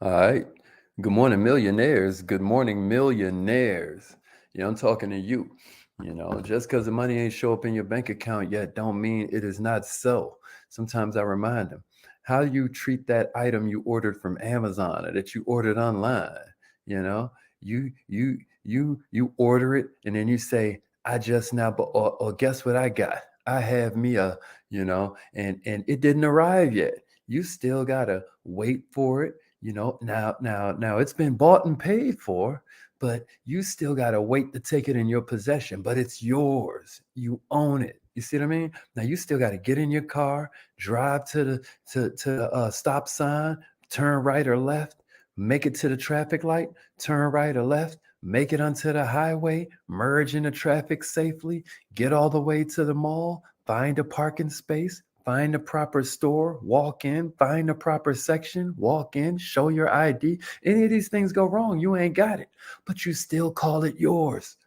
All right. Good morning, millionaires. Good morning, millionaires. I'm talking to you. Just because the money ain't show up in your bank account yet, don't mean it is not so. Sometimes I remind them, how do you treat that item you ordered from Amazon or that you ordered online? You know, you order it and then you say, I just now, but or guess what I got? I have me a, and it didn't arrive yet. You still gotta wait for it. Now it's been bought and paid for, but you still got to wait to take it in your possession, but it's yours. You own it. You see what I mean? Now you still got to get in your car, drive to the stop sign, turn right or left, make it to the traffic light, turn right or left, make it onto the highway, merge into traffic safely, get all the way to the mall, find a parking space, find the proper store, walk in, find the proper section, walk in, show your ID. Any of these things go wrong, you ain't got it, but you still call it yours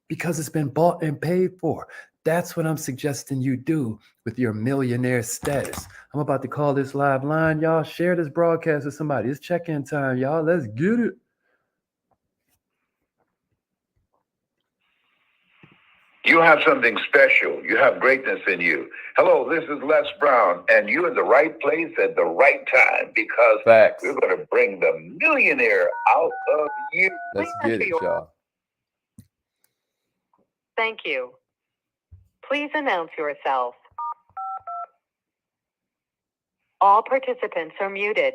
because it's been bought and paid for. That's what I'm suggesting you do with your millionaire status. I'm about to call this live line, y'all. Share this broadcast with somebody. It's check-in time, y'all. Let's get it. You have something special. You have greatness in you. Hello, this is Les Brown, and you're in the right place at the right time because Facts. we're going to bring the millionaire out of you. Let's get it, y'all. Thank you. Please announce yourself. All participants are muted.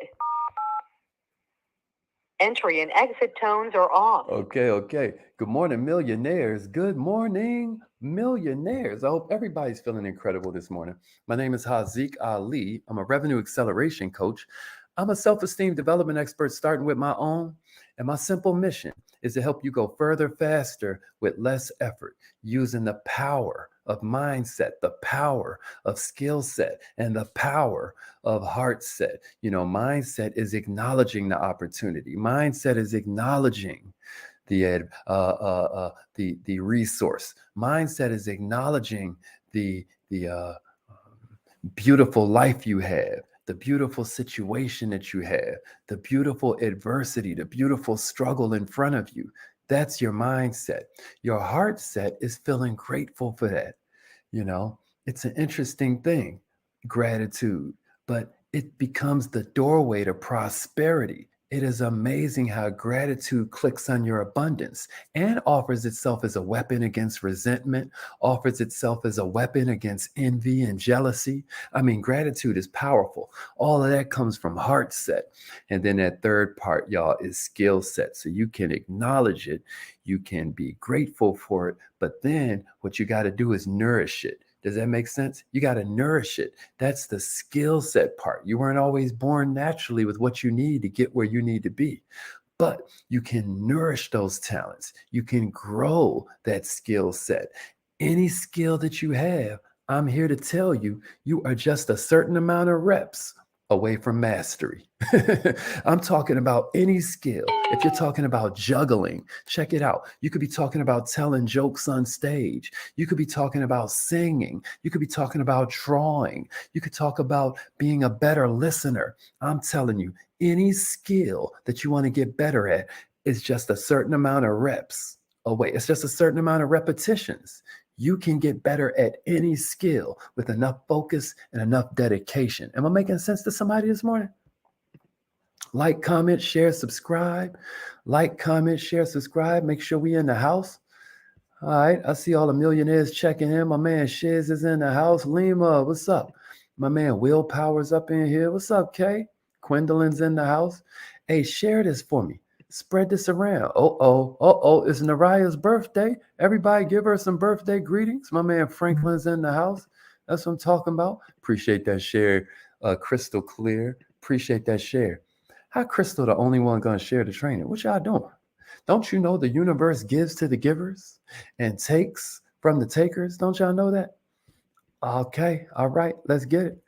Entry and exit tones are off. Okay. Good morning, millionaires. Good morning, millionaires. I hope everybody's feeling incredible this morning. My name is Haziq Ali. I'm a revenue acceleration coach. I'm a self-esteem development expert starting with my own. And my simple mission is to help you go further, faster with less effort using the power of mindset, the power of skill set, and the power of heart set. Mindset is acknowledging the opportunity. Mindset is acknowledging the resource. Mindset is acknowledging the beautiful life you have, the beautiful situation that you have, the beautiful adversity, the beautiful struggle in front of you. That's your mindset. Your heart set is feeling grateful for that. It's an interesting thing, gratitude, but it becomes the doorway to prosperity. It is amazing how gratitude clicks on your abundance and offers itself as a weapon against resentment, offers itself as a weapon against envy and jealousy. I mean, gratitude is powerful. All of that comes from heart set. And then that third part, y'all, is skill set. So you can acknowledge it, you can be grateful for it, but then what you got to do is nourish it. Does that make sense? You got to nourish it. That's the skill set part. You weren't always born naturally with what you need to get where you need to be, but you can nourish those talents. You can grow that skill set. Any skill that you have, I'm here to tell you, you are just a certain amount of reps away from mastery. I'm talking about any skill. If you're talking about juggling, check it out. You could be talking about telling jokes on stage. You could be talking about singing. You could be talking about drawing. You could talk about being a better listener. I'm telling you, any skill that you want to get better at is just a certain amount of reps away. It's just a certain amount of repetitions. You can get better at any skill with enough focus and enough dedication. Am I making sense to somebody this morning? Like, comment, share, subscribe. Like, comment, share, subscribe. Make sure we in the house. All right. I see all the millionaires checking in. My man Shiz is in the house. Lima, what's up? My man Willpower's up in here. What's up, Kay? Gwendolyn's in the house. Hey, share this for me. Spread this around. It's Naraya's birthday. Everybody give her some birthday greetings. My man Franklin's in the house. That's what I'm talking about. Appreciate that share, Crystal Clear. Appreciate that share. How Crystal the only one going to share the training? What y'all doing? Don't you know the universe gives to the givers and takes from the takers? Don't y'all know that? Okay. All right. Let's get it.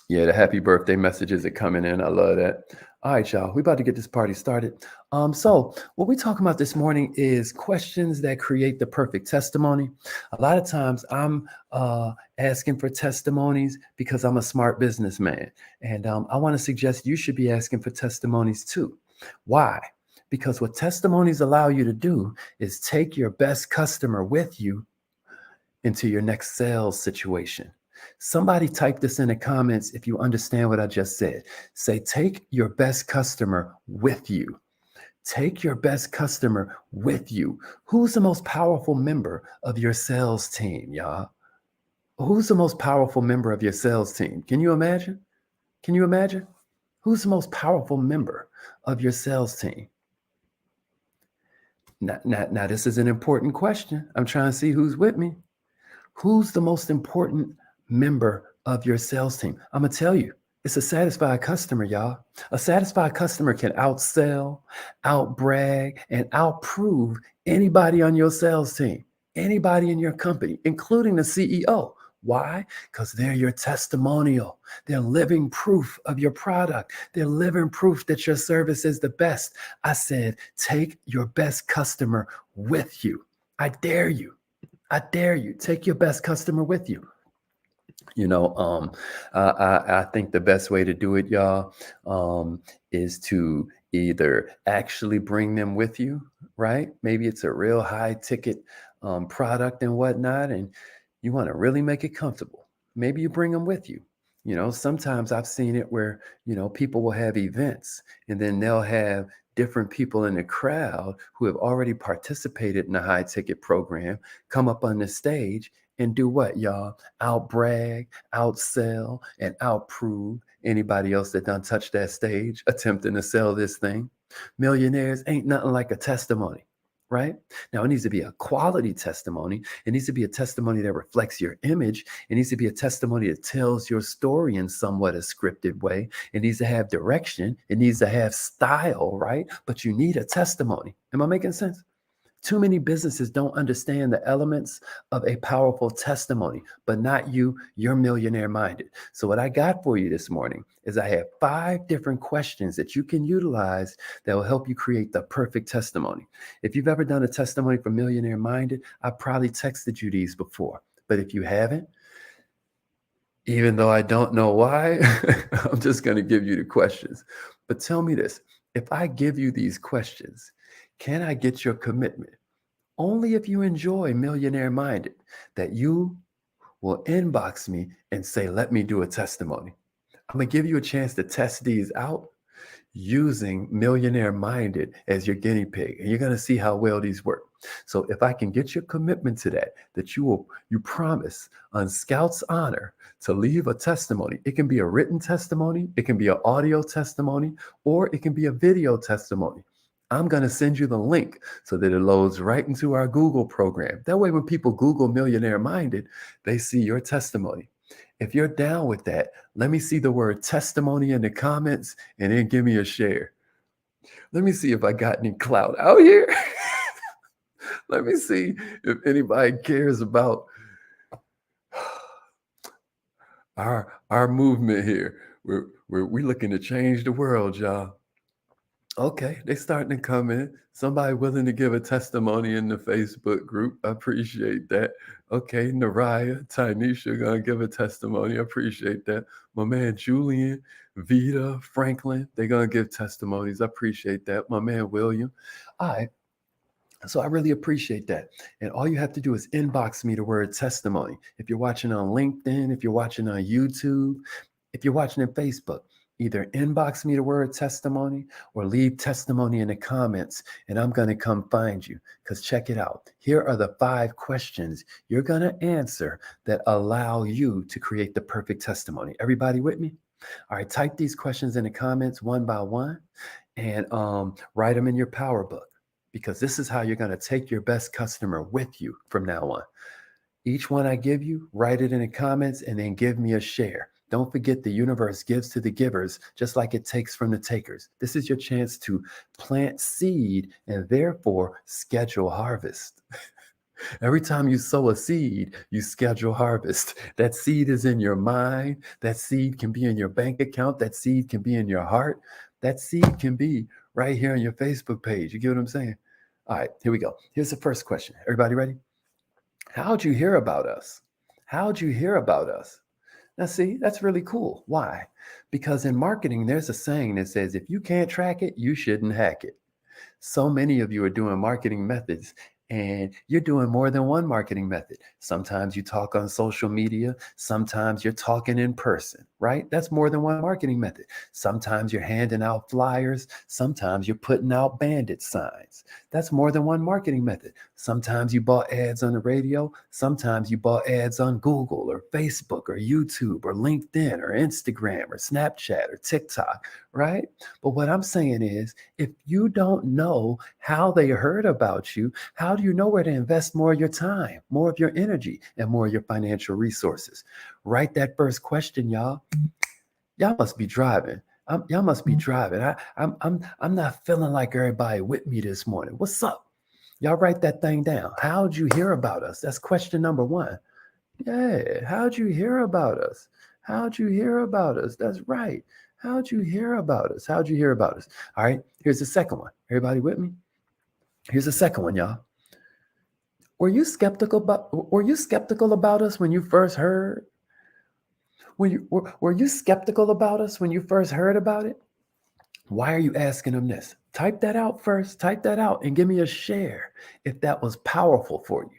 Yeah, the happy birthday messages are coming in. I love that. All right, y'all. We about to get this party started. So what we're talking about this morning is questions that create the perfect testimony. A lot of times I'm asking for testimonies because I'm a smart businessman. And I want to suggest you should be asking for testimonies too. Why? Because what testimonies allow you to do is take your best customer with you into your next sales situation. Somebody type this in the comments if you understand what I just said. Say, take your best customer with you. Take your best customer with you. Who's the most powerful member of your sales team, y'all? Who's the most powerful member of your sales team? Can you imagine? Can you imagine? Who's the most powerful member of your sales team? Now, this is an important question. I'm trying to see who's with me. Who's the most important member of your sales team? I'm going to tell you, it's a satisfied customer, y'all. A satisfied customer can outsell, outbrag, and outprove anybody on your sales team, anybody in your company, including the CEO. Why? Because they're your testimonial. They're living proof of your product. They're living proof that your service is the best. I said, take your best customer with you. I dare you. I dare you. Take your best customer with you. You know, I think the best way to do it, y'all, is to either actually bring them with you, right? Maybe it's a real high ticket product and whatnot, and you want to really make it comfortable. Maybe you bring them with you. You know, sometimes I've seen it where, people will have events and then they'll have different people in the crowd who have already participated in the high ticket program come up on the stage and do what, y'all? Outbrag, outsell, and outprove anybody else that done touched that stage attempting to sell this thing. Millionaires ain't nothing like a testimony, right? Now, it needs to be a quality testimony. It needs to be a testimony that reflects your image. It needs to be a testimony that tells your story in somewhat a scripted way. It needs to have direction. It needs to have style, right? But you need a testimony. Am I making sense? Too many businesses don't understand the elements of a powerful testimony, but not you. You're millionaire minded. So, what I got for you this morning is I have 5 different questions that you can utilize that will help you create the perfect testimony. If you've ever done a testimony for Millionaire Minded, I probably texted you these before. But if you haven't, even though I don't know why, I'm just going to give you the questions. But tell me this, if I give you these questions, can I get your commitment? Only if you enjoy Millionaire Minded that you will inbox me and say, let me do a testimony. I'm going to give you a chance to test these out using Millionaire Minded as your guinea pig, and you're going to see how well these work. So if I can get your commitment to that you promise on Scout's honor to leave a testimony. It can be a written testimony, it can be an audio testimony, or it can be a video testimony. I'm going to send you the link so that it loads right into our Google program. That way, when people Google Millionaire Minded, they see your testimony. If you're down with that, let me see the word testimony in the comments and then give me a share. Let me see if I got any clout out here. Let me see if anybody cares about our movement here. We're looking to change the world, y'all. Okay, they starting to come in. Somebody willing to give a testimony in the Facebook group. I appreciate that. Okay, Naraya, Tynesha gonna give a testimony. I appreciate that. My man Julian, Vita, Franklin, they're gonna give testimonies. I appreciate that. My man William. All right. So I really appreciate that. And all you have to do is inbox me the word testimony. If you're watching on LinkedIn, if you're watching on YouTube, if you're watching on Facebook, either inbox me the word testimony or leave testimony in the comments, and I'm going to come find you. Because check it out. Here are the 5 questions you're going to answer that allow you to create the perfect testimony. Everybody with me? All right, type these questions in the comments one by one and write them in your power book, because this is how you're going to take your best customer with you from now on. Each one I give you, write it in the comments and then give me a share. Don't forget, the universe gives to the givers just like it takes from the takers. This is your chance to plant seed and therefore schedule harvest. Every time you sow a seed, you schedule harvest. That seed is in your mind. That seed can be in your bank account. That seed can be in your heart. That seed can be right here on your Facebook page. You get what I'm saying? All right, here we go. Here's the first question. Everybody ready? How'd you hear about us? How'd you hear about us? Now, see, that's really cool. Why? Because in marketing, there's a saying that says if you can't track it, you shouldn't hack it. So many of you are doing marketing methods and you're doing more than one marketing method. Sometimes you talk on social media. Sometimes you're talking in person, right? That's more than one marketing method. Sometimes you're handing out flyers. Sometimes you're putting out bandit signs. That's more than one marketing method. Sometimes you bought ads on the radio. Sometimes you bought ads on Google or Facebook or YouTube or LinkedIn or Instagram or Snapchat or TikTok, right? But what I'm saying is, if you don't know how they heard about you, how do you know where to invest more of your time, more of your energy, and more of your financial resources? Write that first question, y'all. Y'all must be driving. Y'all must be driving. I'm not feeling like everybody with me this morning. What's up? Y'all write that thing down. How'd you hear about us? That's question number one. Yeah. How'd you hear about us? How'd you hear about us? That's right. How'd you hear about us? How'd you hear about us? All right. Here's the second one. Everybody with me? Here's the second one, y'all. Were you skeptical about us when you first heard? Were you skeptical about us when you first heard about it? Why are you asking them this? Type that out first. Type that out and give me a share if that was powerful for you.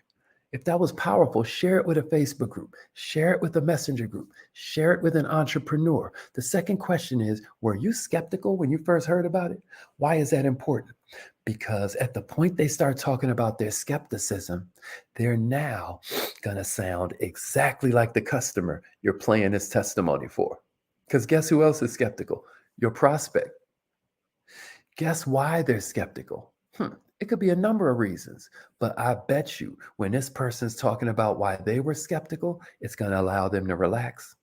If that was powerful, share it with a Facebook group, share it with a messenger group, share it with an entrepreneur. The second question is, were you skeptical when you first heard about it? Why is that important? Because at the point they start talking about their skepticism, they're now going to sound exactly like the customer you're playing this testimony for. Because guess who else is skeptical? Your prospect. Guess why they're skeptical? It could be a number of reasons, but I bet you when this person's talking about why they were skeptical, it's going to allow them to relax.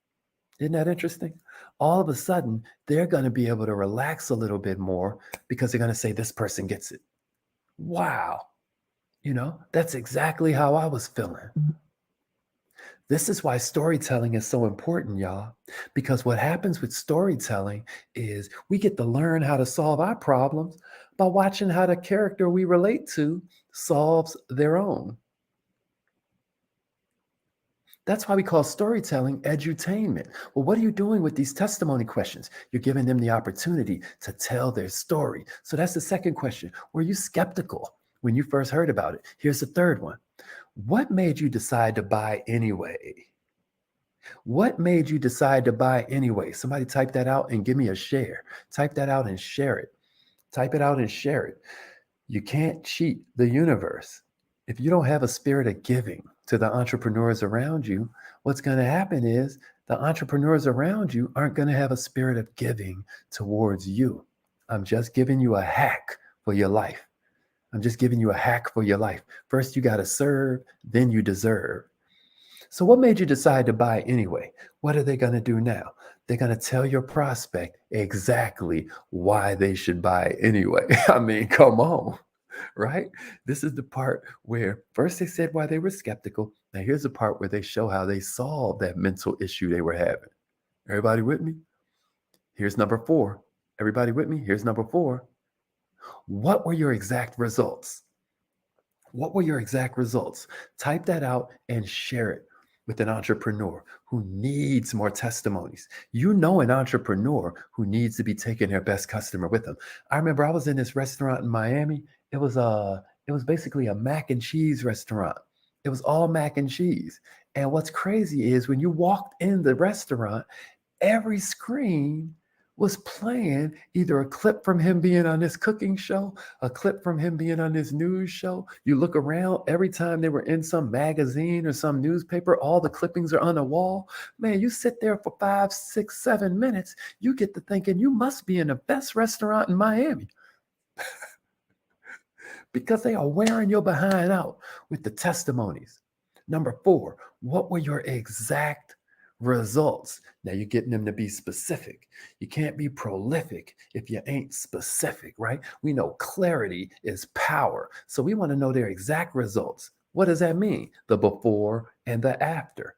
Isn't that interesting? All of a sudden, they're going to be able to relax a little bit more because they're going to say, this person gets it. Wow. That's exactly how I was feeling. This is why storytelling is so important, y'all. Because what happens with storytelling is we get to learn how to solve our problems by watching how the character we relate to solves their own. That's why we call storytelling edutainment. Well, what are you doing with these testimony questions? You're giving them the opportunity to tell their story. So that's the second question. Were you skeptical when you first heard about it? Here's the third one. What made you decide to buy anyway? What made you decide to buy anyway? Somebody type that out and give me a share. Type that out and share it. Type it out and share it. You can't cheat the universe. If you don't have a spirit of giving to the entrepreneurs around you, what's going to happen is the entrepreneurs around you aren't going to have a spirit of giving towards you. I'm just giving you a hack for your life. I'm just giving you a hack for your life. First, you got to serve, then you deserve. So what made you decide to buy anyway? What are they going to do now? They're going to tell your prospect exactly why they should buy anyway. I mean, come on, right? This is the part where first they said why they were skeptical. Now here's the part where they show how they solved that mental issue they were having. Everybody with me? Here's number 4. Everybody with me? Here's number 4. What were your exact results? What were your exact results? Type that out and share it with an entrepreneur who needs more testimonies. You know an entrepreneur who needs to be taking their best customer with them. I remember I was in this restaurant in Miami. It was basically a mac and cheese restaurant. It was all mac and cheese. And what's crazy is when you walked in the restaurant, every screen was playing either a clip from him being on this cooking show, a clip from him being on this news show. You look around, every time they were in some magazine or some newspaper, all the clippings are on the wall. Man, you sit there for 5, 6, 7 minutes, you get to thinking you must be in the best restaurant in Miami because they are wearing your behind out with the testimonies. Number 4, what were your exact results? Now you're getting them to be specific. You can't be prolific if you ain't specific, right? We know clarity is power. So we want to know their exact results. What does that mean? The before and the after.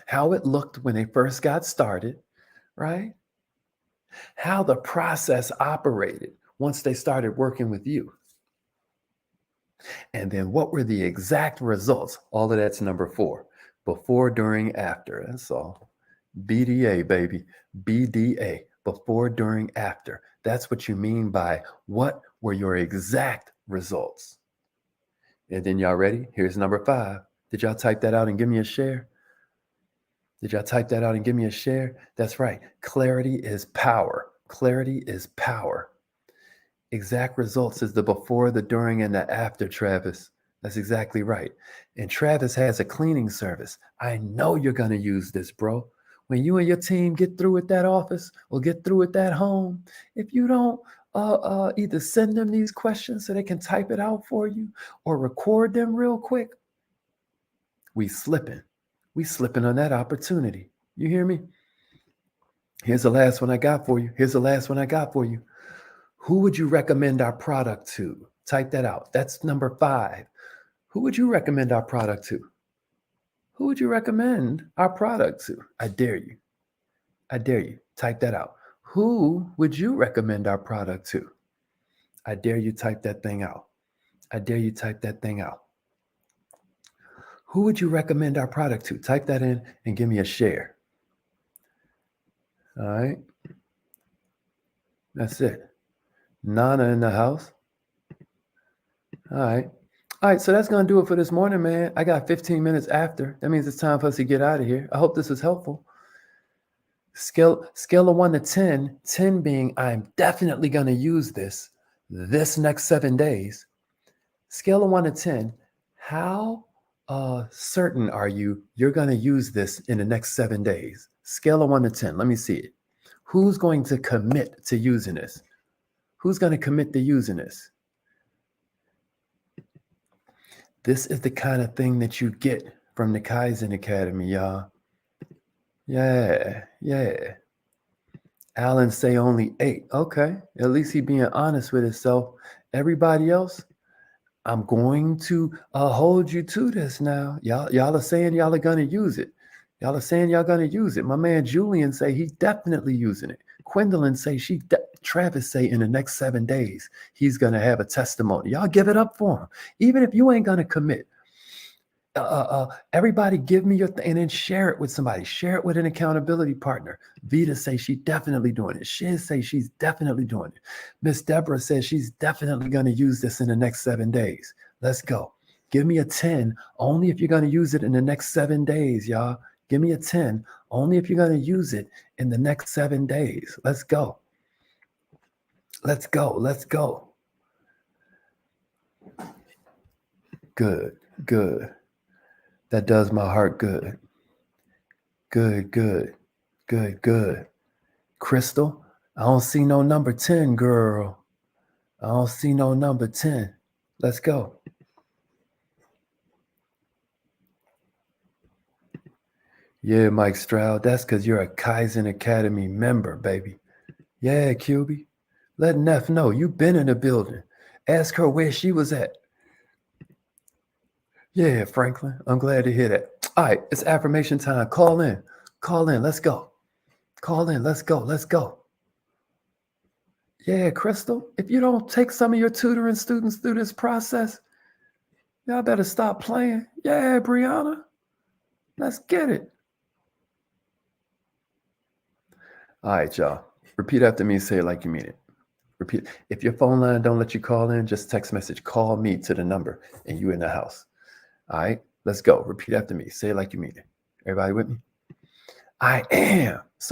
How it looked when they first got started, right? How the process operated once they started working with you. And then what were the exact results? All of that's number 4. Before, during, after. That's all. BDA, baby. BDA. Before, during, after. That's what you mean by what were your exact results. And then y'all ready? Here's number 5. Did y'all type that out and give me a share? Did y'all type that out and give me a share? That's right. Clarity is power. Clarity is power. Exact results is the before, the during, and the after, Travis. That's exactly right. And Travis has a cleaning service. I know you're going to use this, bro. When you and your team get through at that office or get through at that home, if you don't either send them these questions so they can type it out for you or record them real quick, we slipping. We slipping on that opportunity. You hear me? Here's the last one I got for you. Here's the last one I got for you. Who would you recommend our product to? Type that out. That's number 5. Who would you recommend our product to? Who would you recommend our product to? I dare you. I dare you. Type that out. Who would you recommend our product to? I dare you type that thing out. I dare you type that thing out. Who would you recommend our product to? Type that in and give me a share. All right. That's it. Nana in the house. All right. All right. So that's going to do it for this morning, man. I got 15 minutes after. That means it's time for us to get out of here. I hope this was helpful. Scale of 1 to 10, 10 being I'm definitely going to use this next 7 days. Scale of 1 to 10, how certain are you're going to use this in the next 7 days? Scale of 1 to 10. Let me see it. Who's going to commit to using this? Who's going to commit to using this? This is the kind of thing that you get from the Kaizen Academy, y'all. Yeah. Alan say only 8. Okay. At least he being honest with himself. Everybody else, I'm going to hold you to this now. Y'all are saying y'all are going to use it. Y'all are saying y'all going to use it. My man Julian say he's definitely using it. Gwendolyn say Travis say in the next 7 days, he's going to have a testimony. Y'all give it up for him. Even if you ain't going to commit. Everybody give me your and then share it with somebody. Share it with an accountability partner. Vita say she's definitely doing it. Shiz say she's definitely doing it. Miss Deborah says she's definitely going to use this in the next 7 days. Let's go. Give me a 10 only if you're going to use it in the next 7 days, y'all. Give me a 10 only if you're going to use it in the next 7 days. Let's go. Let's go. Let's go. Good. That does my heart good. Good. Crystal, I don't see no number 10, girl. I don't see no number 10. Let's go. Yeah, Mike Stroud, that's because you're a Kaizen Academy member, baby. Yeah, QB. Let Neff know you've been in the building. Ask her where she was at. Yeah, Franklin, I'm glad to hear that. All right, it's affirmation time. Call in. Let's go. Call in. Let's go. Yeah, Crystal, if you don't take some of your tutoring students through this process, y'all better stop playing. Yeah, Brianna, let's get it. All right, y'all. Repeat after me. Say it like you mean it. Repeat. If your phone line don't let you call in, just text message, call me to the number and you in the house. All right, let's go. Repeat after me. Say it like you mean it. Everybody with me? I am.